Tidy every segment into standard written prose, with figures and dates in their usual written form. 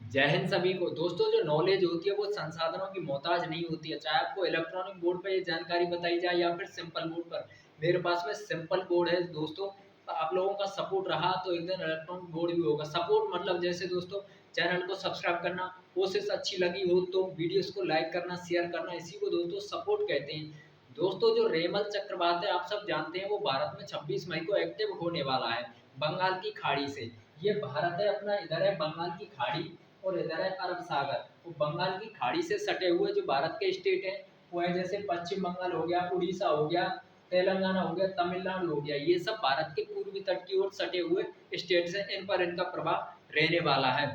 जय हिंद सभी को। दोस्तों, जो नॉलेज होती है वो संसाधनों की मोहताज नहीं होती है। चाहे आपको इलेक्ट्रॉनिक बोर्ड पर ये जानकारी बताई जाए या फिर सिंपल बोर्ड पर। मेरे पास में सिंपल बोर्ड है दोस्तों। आप लोगों का सपोर्ट रहा तो एक दिन इलेक्ट्रॉनिक बोर्ड भी होगा। सपोर्ट मतलब जैसे दोस्तों, चैनल को सब्सक्राइब करना, कोशिश अच्छी लगी हो तो वीडियोस को लाइक करना, शेयर करना, इसी को दोस्तों सपोर्ट कहते हैं। दोस्तों, जो रेमल चक्रवात है आप सब जानते हैं, वो भारत में 26 मई को एक्टिव होने वाला है बंगाल की खाड़ी से। ये भारत है अपना, इधर है बंगाल की खाड़ी और इधर है अरब सागर। वो बंगाल की खाड़ी से सटे हुए जो भारत के स्टेट हैं वो है, जैसे पश्चिम बंगाल हो गया, उड़ीसा हो गया, तेलंगाना हो गया, तमिलनाडु हो गया। ये सब भारत के पूर्वी तट की ओर सटे हुए स्टेट्स हैं। इन पर इनका प्रभाव रहने वाला है।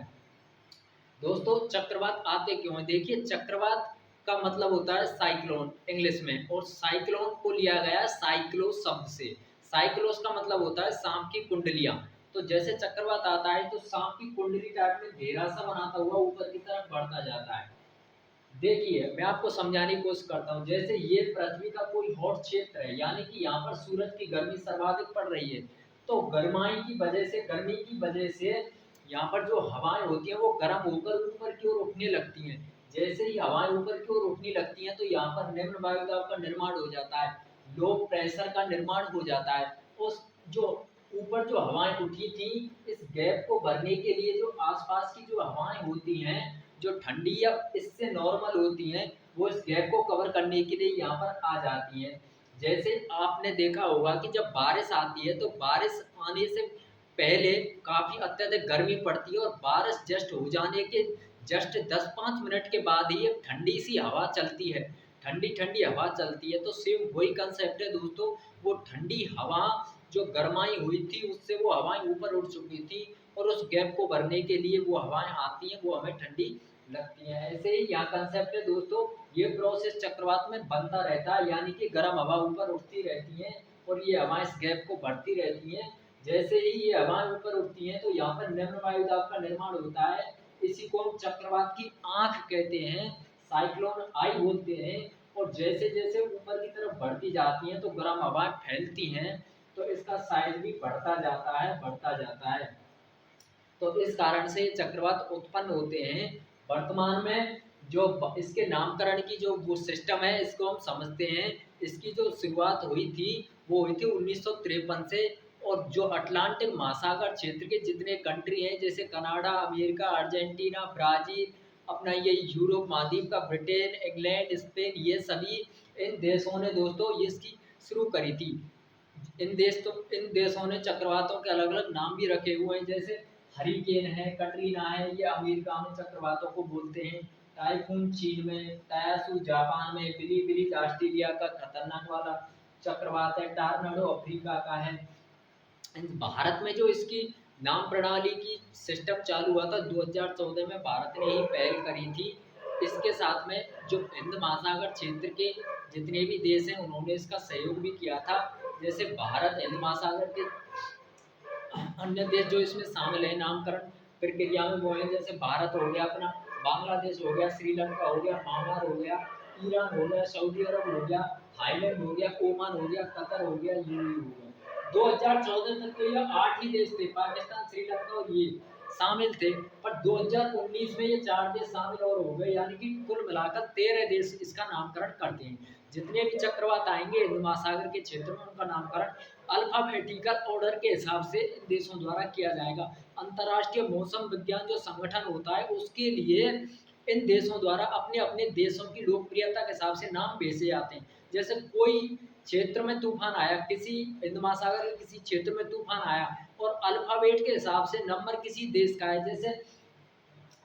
दोस्तों, चक्रवात आते क्यों हैं? देखिए, चक्रवात का मतलब होता है साइक्लोन इंग्लिश में, और साइक्लोन को लिया गया साइक्लो शब्द से। साइक्लोस का मतलब होता है सांप की कुंडलियां। तो जैसे चक्रवात आता है तो सांप की कुंडली टाइप में घेरा सा बनाता हुआ ऊपर की तरफ बढ़ता जाता है। देखिए, मैं आपको समझाने की कोशिश करता हूँ। जैसे ये पृथ्वी का कोई हॉट क्षेत्र है, यानी कि यहाँ पर सूरज की गर्मी सर्वाधिक पड़ रही है। तो गर्मी की वजह से यहाँ पर जो हवाएं होती हैं वो गर्म होकर ऊपर की ओर उठने लगती हैं। जैसे ही हवाएं ऊपर की ओर उठने लगती हैं तो यहाँ पर निम्न वायुदाब का निर्माण हो जाता है, लो प्रेशर का निर्माण हो जाता है। उस जो ऊपर जो हवाएं उठी थी, इस गैप को भरने के लिए जो आसपास की जो हवाएं होती हैं, जो ठंडी या इससे नॉर्मल होती हैं, वो इस गैप को कवर करने के लिए यहाँ पर आ जाती हैं। जैसे आपने देखा होगा कि जब बारिश आती है तो बारिश आने से पहले काफ़ी अत्यधिक गर्मी पड़ती है, और बारिश जस्ट हो जाने के जस्ट 10-5 मिनट के बाद ही एक ठंडी सी हवा चलती है। ठंडी ठंडी हवा चलती है तो सेम वही कंसेप्ट है दोस्तों। वो ठंडी हवा जो गरमाई हुई थी उससे वो हवाएं ऊपर उठ चुकी थी, और उस गैप को भरने के लिए वो हवाएं आती हैं, वो हमें ठंडी लगती हैं। ऐसे ही यहाँ कंसेप्ट है दोस्तों। ये प्रोसेस चक्रवात में बनता रहता है, यानी कि गर्म हवा ऊपर उठती रहती हैं और ये हवाएं इस गैप को भरती रहती हैं। जैसे ही ये हवाएं ऊपर उठती हैं तो यहाँ पर निम्न वायुदाब का निर्माण होता है। इसी को हम चक्रवात की आंख कहते हैं, साइक्लोन आई बोलते हैं। और जैसे जैसे ऊपर की तरफ बढ़ती जाती हैं तो गर्म हवाएं फैलती हैं, तो इसका साइज भी बढ़ता जाता है, बढ़ता जाता है। तो इस कारण से चक्रवात उत्पन्न होते हैं। वर्तमान में जो इसके नामकरण की जो वो सिस्टम है, इसको हम समझते हैं। इसकी जो शुरुआत हुई थी वो हुई थी 1953 से। और जो अटलांटिक महासागर क्षेत्र के जितने कंट्री हैं, जैसे कनाडा, अमेरिका, अर्जेंटीना, ब्राज़ील, अपना ये यूरोप महाद्वीप का ब्रिटेन, इंग्लैंड, स्पेन, ये सभी इन देशों ने दोस्तों ये इसकी शुरू करी थी। इन देशों ने चक्रवातों के अलग अलग नाम भी रखे हुए हैं। जैसे हरिकेन है, कटरीना है, ये अमेरिका में चक्रवातों को बोलते हैं। टाइफून चीन में, तायासु जापान में, बिली ऑस्ट्रेलिया का खतरनाक वाला चक्रवात है, टार्नाडो अफ्रीका का है। भारत में जो इसकी नाम प्रणाली की सिस्टम चालू हुआ था 2014 में, भारत ने ही पहल करी थी। इसके साथ में जो हिंद महासागर क्षेत्र के जितने भी देश हैं उन्होंने इसका सहयोग भी किया था। जैसे भारत हिंद महासागर के अन्य देश जो इसमें शामिल है नामकरण प्रक्रिया में वो है, जैसे भारत हो गया अपना, बांग्लादेश हो गया, श्रीलंका हो गया, म्यांमार हो गया, ईरान हो गया, सऊदी अरब हो गया, थाईलैंड हो गया, ओमान हो गया, कतर हो गया, यूएई हो गया। 2014 तक तो ये 8 ही देश थे, पाकिस्तान, श्रीलंका और ये शामिल थे। पर 2019 में ये 4 देश शामिल और हो गए, यानी कि कुल मिलाकर 13 देश इसका नामकरण करते हैं। जितने भी चक्रवात आएंगे हिंद महासागर के क्षेत्र में उनका नामकरण अल्फाबेटिकल ऑर्डर के हिसाब से इन देशों द्वारा किया जाएगा। अंतर्राष्ट्रीय मौसम विज्ञान जो संगठन होता है उसके लिए इन देशों द्वारा अपने अपने देशों की लोकप्रियता के हिसाब से नाम भेजे जाते हैं। जैसे कोई क्षेत्र में तूफान आया, किसी हिंद महासागर के किसी क्षेत्र में तूफान आया, और अल्फाबेट के हिसाब से नंबर किसी देश का है, जैसे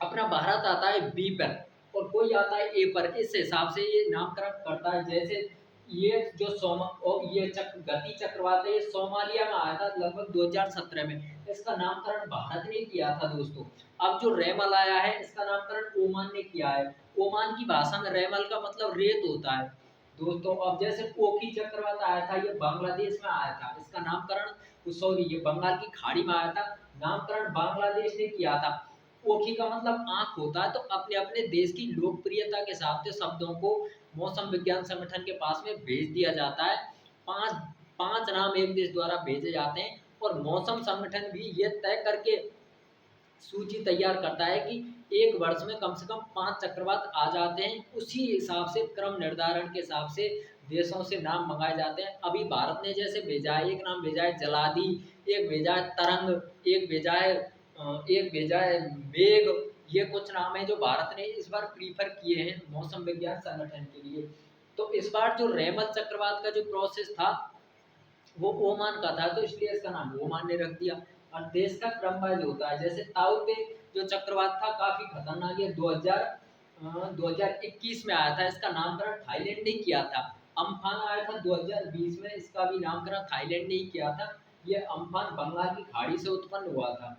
अपना भारत आता है बी पर और कोई आता है ए पर, इस हिसाब से ये नामकरण करता है। जैसे ये जो सोमा और ये गति चक्रवात है, ये सोमालिया में आया था लगभग 2017 में। इसका नामकरण भारत ने किया था दोस्तों। अब जो रेमल आया है इसका नामकरण ओमान ने किया है। ओमान की भाषा में रेमल का मतलब रेत होता है दोस्तों। अब जैसे ओखी चक्रवात आया था, ये बांग्लादेश में आया था, इसका नामकरण सॉरी ये बंगाल की खाड़ी में आया था, नामकरण बांग्लादेश ने किया था। ओखी का मतलब आंख होता है। तो अपने अपने देश की लोकप्रियता के हिसाब से शब्दों को मौसम विज्ञान संगठन के पास में भेज दिया जाता है। पांच पांच नाम एक देश द्वारा भेजे जाते हैं, और मौसम संगठन भी ये तय करके सूची तैयार करता है कि एक वर्ष में कम से कम 5 चक्रवात आ जाते हैं। उसी हिसाब से क्रम निर्धारण के हिसाब से देशों से नाम मंगाए जाते हैं। अभी भारत ने जैसे भेजा है, एक नाम भेजा है जलादी, एक भेजा है तरंग, एक भेजा है मेघ। ये कुछ नाम है जो भारत ने इस बार प्रीफर किए हैं मौसम विज्ञान संगठन के लिए। तो इस बार जो रेमल चक्रवात का जो प्रोसेस था वो ओमान का था, तो इसलिए इसका नाम ओमान ने रख दिया। और देश का क्रम वाइज होता है, जैसे ताऊ पे जो चक्रवात था काफी खतरनाक है, 2021 में आया था, इसका नामकरण थाईलैंड ने किया था। अम्फान आया था 2020 में, इसका भी नामकरण थाईलैंड ने ही किया था। ये अम्फान बंगाल की खाड़ी से उत्पन्न हुआ था।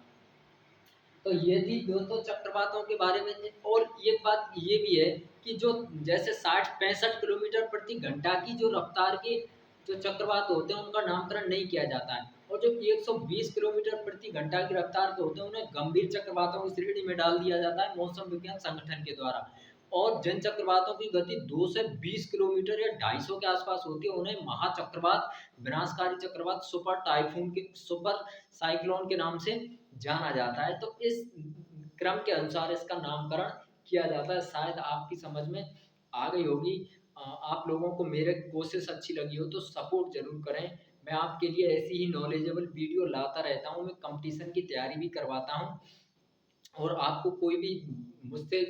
तो ये थी दोस्तों चक्रवातों के बारे में। और एक बात ये भी है कि जो जैसे 60-65 किलोमीटर प्रति घंटा की जो रफ्तार के जो चक्रवात होते हैं उनका नामकरण नहीं किया जाता है, और जो 120 किलोमीटर प्रति घंटा की रफ्तार के होते हैं उन्हें गंभीर चक्रवातों की श्रेणी में डाल दिया जाता है मौसम विज्ञान संगठन के द्वारा। और जिन चक्रवातों की गति 2 से 20 किलोमीटर या 250 के आसपास होती है उन्हें महाचक्रवात, विनाशकारी चक्रवात, सुपर टाइफून के, सुपर साइक्लोन के नाम से जाना जाता है। तो इस क्रम के अनुसार इसका नामकरण किया जाता है। शायद आपकी समझ में आ गई होगी। आप लोगों को मेरे कोशिश अच्छी लगी हो तो सपोर्ट जरूर करें। मैं आपके लिए ऐसी ही नॉलेजेबल वीडियो लाता रहता हूँ। मैं कंपटीशन की तैयारी भी करवाता हूँ। और आपको कोई भी मुझसे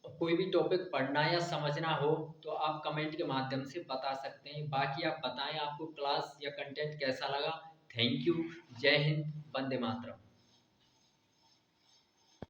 कोई भी टॉपिक पढ़ना या समझना हो तो आप कमेंट के माध्यम से बता सकते हैं। बाकी आप बताएं आपको क्लास या कंटेंट कैसा लगा। Thank you. जय हिंद। वंदे मातरम।